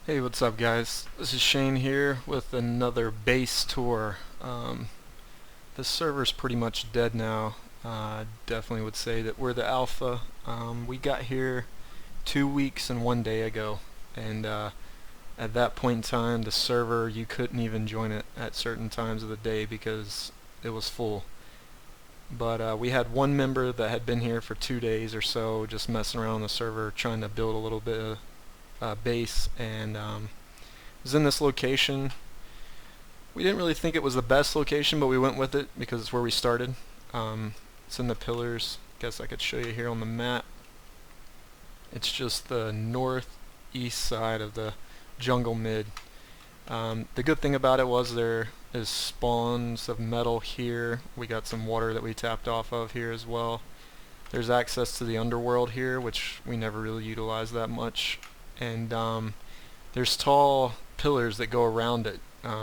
Hey, what's up guys? This is Shane here with another base tour. The server's pretty much dead now. Definitely would say that we're the alpha. We got here 2 weeks and 1 day ago, and at that point in time the server, you couldn't even join it at certain times of the day because it was full. But we had one member that had been here for 2 days or so just messing around on the server trying to build a little bit of base, and was in this location. We didn't really think it was the best location, but we went with it because it's where we started. It's in the pillars. Guess I could show you here on the map. It's just the northeast side of the jungle mid. The good thing about it was there is spawns of metal here. We got some water that we tapped off of here as well. There's access to the underworld here, which we never really utilized that much. And there's tall pillars that go around it.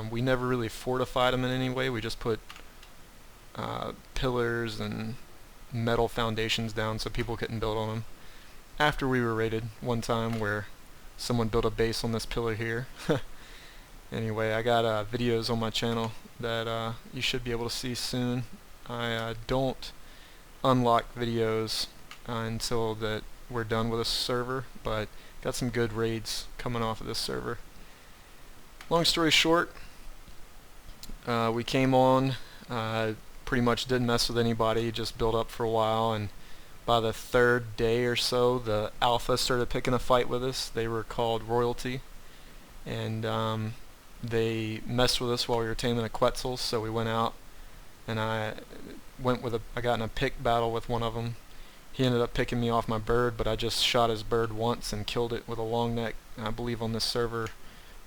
We never really fortified them in any way. We just put pillars and metal foundations down so people couldn't build on them. After we were raided one time where someone built a base on this pillar here. Anyway, I got videos on my channel that you should be able to see soon. I don't unlock videos until that we're done with a server, but got some good raids coming off of this server. Long story short, we came on, pretty much didn't mess with anybody, just built up for a while, and by the third day or so the alpha started picking a fight with us. They were called Royalty, and they messed with us while we were taming the Quetzals, so we went out and I got in a pick battle with one of them. He ended up picking me off my bird, but I just shot his bird once and killed it with a long neck. I believe on this server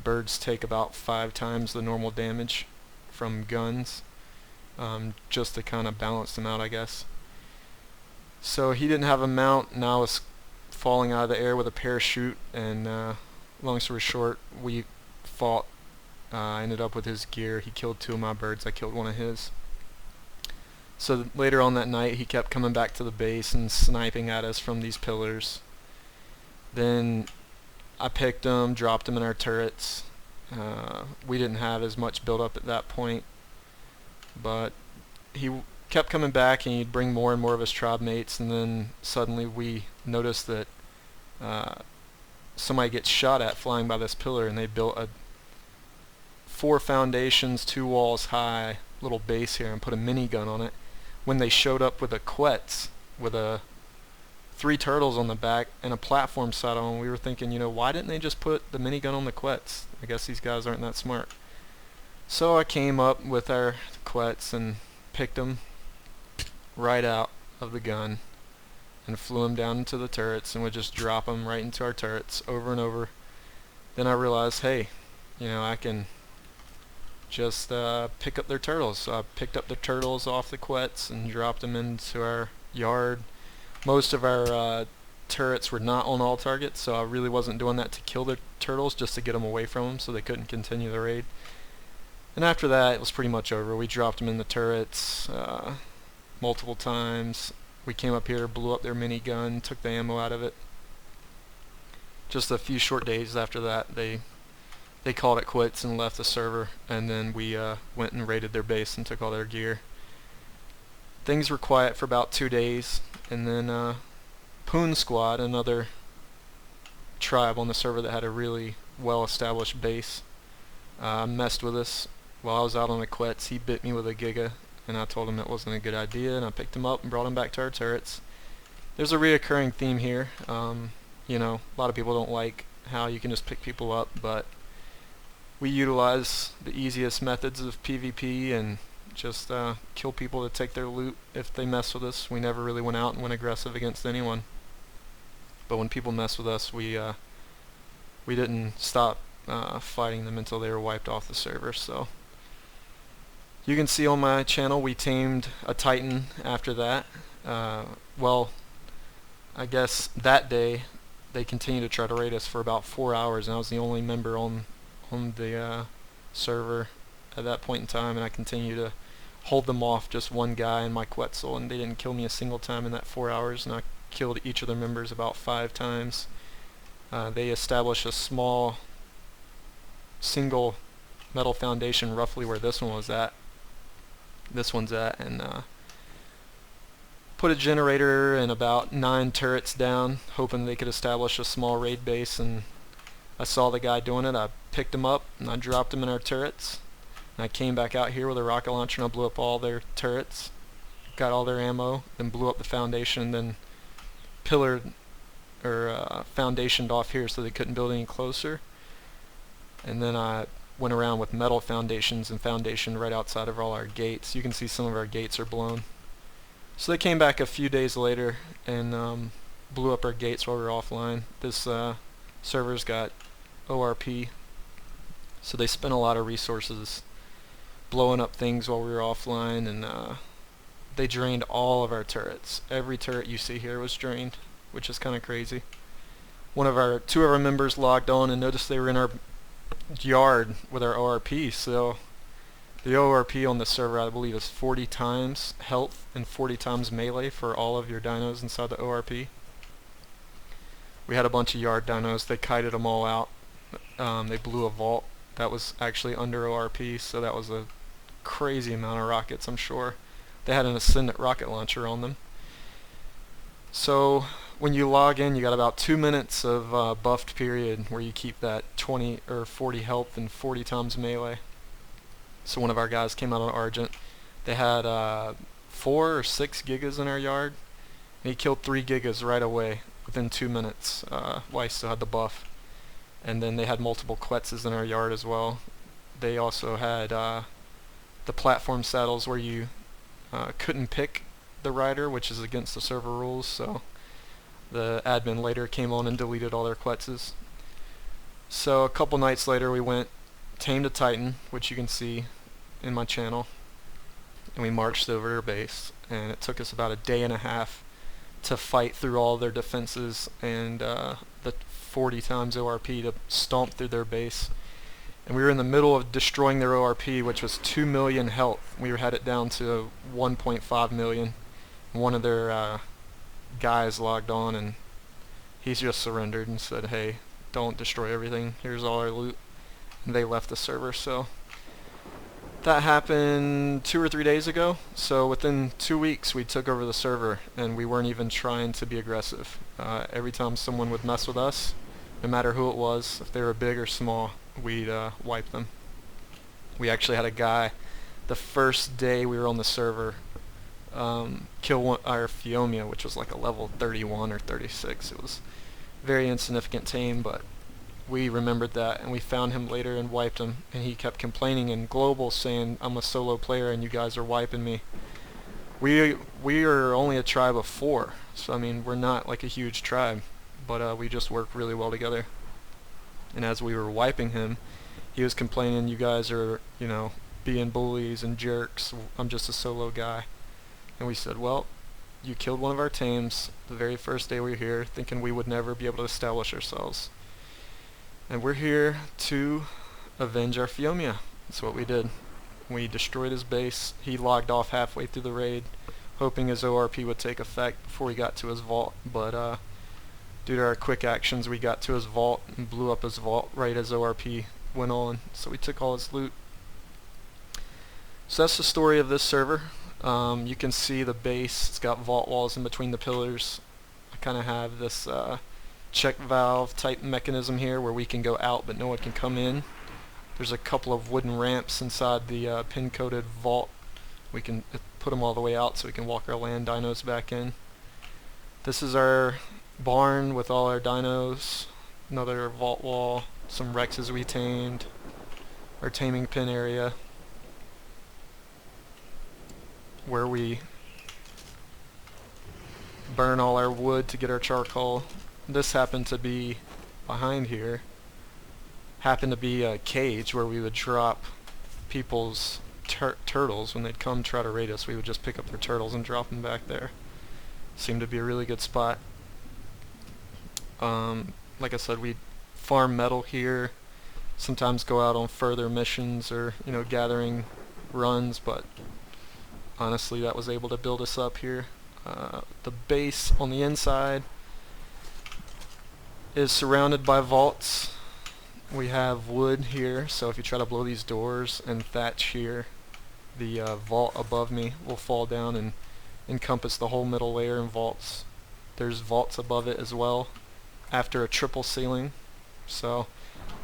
birds take about 5 times the normal damage from guns, just to kind of balance them out, I guess. So he didn't have a mount, and I was falling out of the air with a parachute, and long story short, we fought. I ended up with his gear. He killed 2 of my birds. I killed one of his. So later on that night he kept coming back to the base and sniping at us from these pillars. Then I picked him, dropped him in our turrets. We didn't have as much build up at that point, but he kept coming back and he'd bring more and more of his tribe mates, and then suddenly we noticed that somebody gets shot at flying by this pillar, and they built a 4 foundations, 2 walls high little base here and put a minigun on it. When they showed up with a Quetz with 3 turtles on the back and a platform set on, we were thinking, why didn't they just put the minigun on the Quetz? I guess these guys aren't that smart. So I came up with our Quetz and picked him right out of the gun and flew him down into the turrets, and would just drop him right into our turrets over and over. Then I realized, hey, I can just pick up their turtles. So I picked up the turtles off the Quetz and dropped them into our yard. Most of our turrets were not on all targets, so I really wasn't doing that to kill the turtles, just to get them away from them so they couldn't continue the raid. And after that it was pretty much over. We dropped them in the turrets multiple times. We came up here, blew up their minigun, took the ammo out of it. Just a few short days after that they called it quits and left the server, and then we went and raided their base and took all their gear. Things were quiet for about 2 days, and then Poon Squad, another tribe on the server that had a really well established base, messed with us while I was out on the Quetz. He bit me with a Giga, and I told him it wasn't a good idea, and I picked him up and brought him back to our turrets. There's a reoccurring theme here. A lot of people don't like how you can just pick people up, but we utilize the easiest methods of PvP and just kill people to take their loot if they mess with us. We never really went out and went aggressive against anyone, but when people mess with us, we didn't stop fighting them until they were wiped off the server. So you can see on my channel we tamed a Titan after that. Well, I guess that day they continued to try to raid us for about 4 hours, and I was the only member on the server at that point in time, and I continued to hold them off, just one guy and my Quetzal, and they didn't kill me a single time in that 4 hours, and I killed each of their members about 5 times. They established a small single metal foundation roughly where this one's at, and put a generator and about 9 turrets down, hoping they could establish a small raid base. And I saw the guy doing it. I picked him up and I dropped him in our turrets. And I came back out here with a rocket launcher and I blew up all their turrets, got all their ammo, then blew up the foundation, and then pillared or foundationed off here so they couldn't build any closer. And then I went around with metal foundations and foundation right outside of all our gates. You can see some of our gates are blown. So they came back a few days later and blew up our gates while we were offline. This server's got ORP, so they spent a lot of resources blowing up things while we were offline, and they drained all of our turrets. Every turret you see here was drained, which is kind of crazy. Two of our members logged on and noticed they were in our yard with our ORP. So the ORP on the server, I believe, is 40 times health and 40 times melee for all of your dinos inside the ORP. We had a bunch of yard dinos. They kited them all out. They blew a vault that was actually under ORP, so that was a crazy amount of rockets, I'm sure. They had an Ascendant rocket launcher on them. So when you log in, you got about 2 minutes of buffed period where you keep that 20 or 40 health and 40 times melee. So one of our guys came out on Argent. They had 4 or 6 gigas in our yard, and he killed 3 gigas right away within 2 minutes while he still had the buff. And then they had multiple Quetzes in our yard as well. They also had the platform saddles where you couldn't pick the rider, which is against the server rules, so the admin later came on and deleted all their Quetzes. So a couple nights later we went, tamed a Titan, which you can see in my channel, and we marched over their base, and it took us about a day and a half to fight through all their defenses and the 40 times ORP to stomp through their base. And we were in the middle of destroying their ORP, which was 2 million health. We had it down to 1.5 million. One of their guys logged on and he's just surrendered and said, hey, don't destroy everything, here's all our loot. And they left the server. So that happened 2 or 3 days ago. So within 2 weeks we took over the server, and we weren't even trying to be aggressive. Every time someone would mess with us, no matter who it was, if they were big or small, we'd wipe them. We actually had a guy, the first day we were on the server, kill our Phiomia, which was like a level 31 or 36. It was a very insignificant tame, but we remembered that, and we found him later and wiped him. And he kept complaining in global, saying, I'm a solo player and you guys are wiping me. We are only a tribe of 4, so I mean, we're not like a huge tribe, but we just work really well together. And as we were wiping him, he was complaining, you guys are, you know, being bullies and jerks, I'm just a solo guy. And we said, well, you killed one of our tames the very first day we were here, thinking we would never be able to establish ourselves. And we're here to avenge our Phiomia. That's what we did. We destroyed his base. He logged off halfway through the raid, hoping his ORP would take effect before he got to his vault, but due to our quick actions, we got to his vault and blew up his vault right as ORP went on. So we took all his loot. So that's the story of this server. You can see the base. It's got vault walls in between the pillars. I kind of have this check valve type mechanism here where we can go out but no one can come in. There's a couple of wooden ramps inside the pin-coated vault. We can put them all the way out so we can walk our land dinos back in. This is our barn with all our dinos, another vault wall, some Rexes we tamed, our taming pin area where we burn all our wood to get our charcoal. This happened to be behind here, happened to be a cage where we would drop people's turtles when they'd come try to raid us. We would just pick up their turtles and drop them back there. Seemed to be a really good spot. Like I said, we'd farm metal here, sometimes go out on further missions or, you know, gathering runs, but honestly that was able to build us up here. The base on the inside is surrounded by vaults. We have wood here, so if you try to blow these doors and thatch here, the vault above me will fall down and encompass the whole middle layer and vaults. There's vaults above it as well after a triple ceiling, so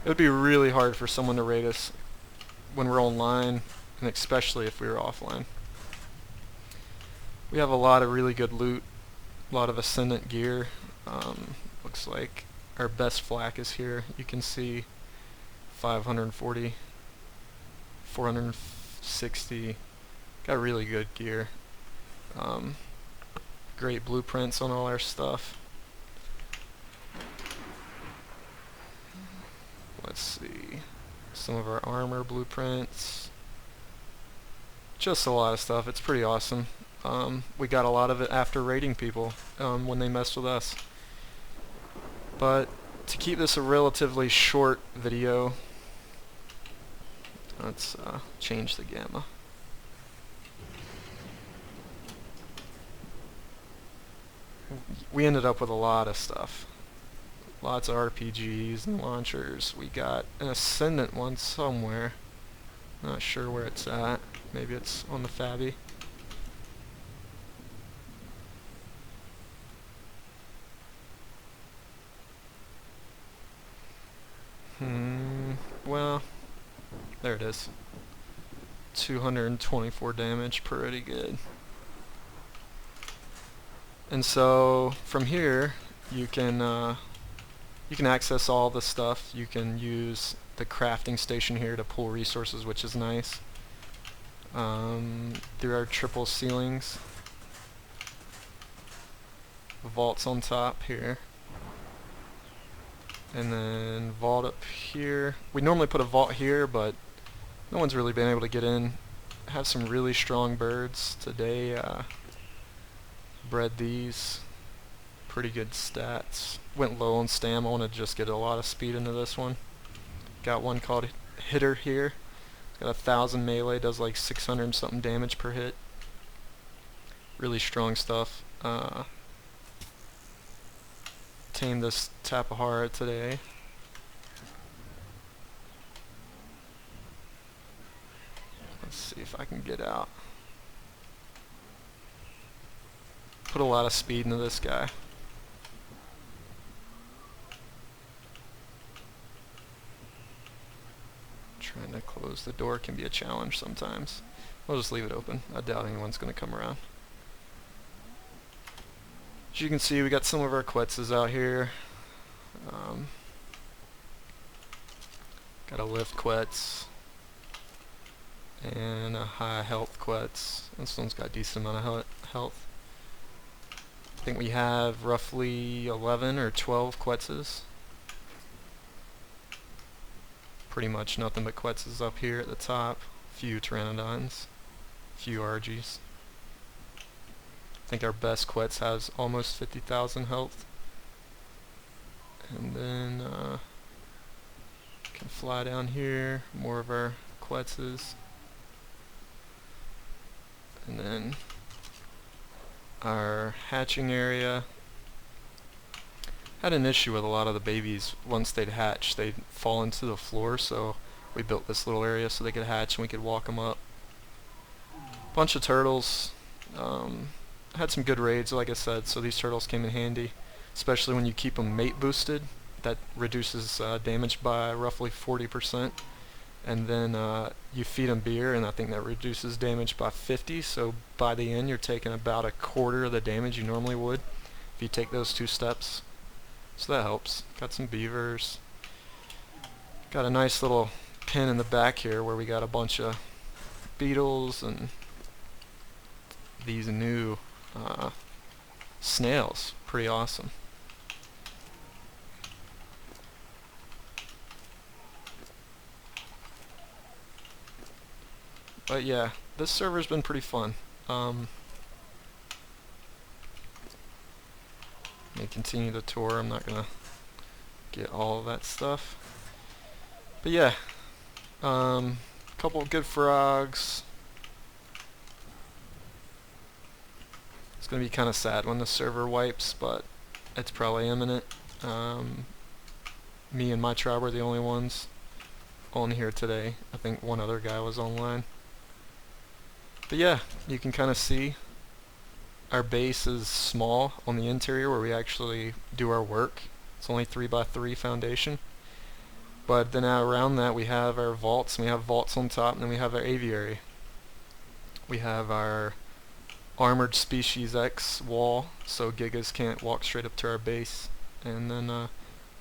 it would be really hard for someone to raid us when we're online, and especially if we were offline. We have a lot of really good loot, a lot of Ascendant gear. Looks like our best flak is here. You can see 540, 460. Got really good gear. Great blueprints on all our stuff. Let's see. Some of our armor blueprints. Just a lot of stuff. It's pretty awesome. We got a lot of it after raiding people when they messed with us. But to keep this a relatively short video, let's change the gamma. We ended up with a lot of stuff. Lots of RPGs and launchers. We got an Ascendant one somewhere. Not sure where it's at. Maybe it's on the Fabby. Well, there it is. 224 damage, pretty good. And so from here, you can access all the stuff. You can use the crafting station here to pull resources, which is nice. There are triple ceilings, vaults on top here, and then vault up here. We normally put a vault here, but no one's really been able to get in. Have some really strong birds today. Bred these. Pretty good stats. Went low on stam. I want to just get a lot of speed into this one. Got one called Hitter here. Got 1,000 melee, does like 600 and something damage per hit. Really strong stuff. Tamed this Tapahara today. Let's see if I can get out. Put a lot of speed into this guy. Trying to close the door can be a challenge sometimes. We'll just leave it open. I doubt anyone's going to come around. As you can see, we got some of our Quetzes out here. Got a lift Quetz and a high health Quetz. This one's got a decent amount of health. I think we have roughly 11 or 12 Quetzes. Pretty much nothing but Quetzes up here at the top. Few Pteranodons, few Argies. I think our best Quetz has almost 50,000 health. And then can fly down here, more of our Quetzes. And then our hatching area. Had an issue with a lot of the babies. Once they'd hatch, they'd fall into the floor, so we built this little area so they could hatch and we could walk them up. Bunch of turtles. Had some good raids, like I said, so these turtles came in handy, especially when you keep them mate boosted. That reduces damage by roughly 40%. And then you feed them beer, and I think that reduces damage by 50, so by the end you're taking about a quarter of the damage you normally would if you take those 2 steps. So that helps. Got some beavers. Got a nice little pen in the back here where we got a bunch of beetles and these new snails. Pretty awesome. But yeah, this server's been pretty fun. Let me continue the tour. I'm not gonna get all of that stuff. But yeah, couple of good frogs. It's gonna be kind of sad when the server wipes, but it's probably imminent. Me and my tribe were the only ones on here today. I think one other guy was online. But yeah, you can kind of see our base is small on the interior where we actually do our work. It's only 3x3 foundation. But then around that we have our vaults, and we have vaults on top, and then we have our aviary. We have our armored species X wall, so gigas can't walk straight up to our base. And then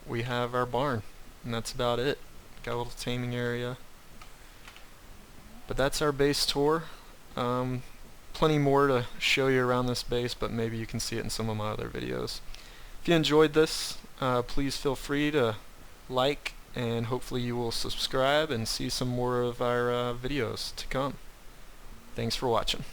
we have our barn, and that's about it. Got a little taming area. But that's our base tour. Plenty more to show you around this base, but maybe you can see it in some of my other videos. If you enjoyed this, please feel free to like, and hopefully you will subscribe and see some more of our videos to come. Thanks for watching.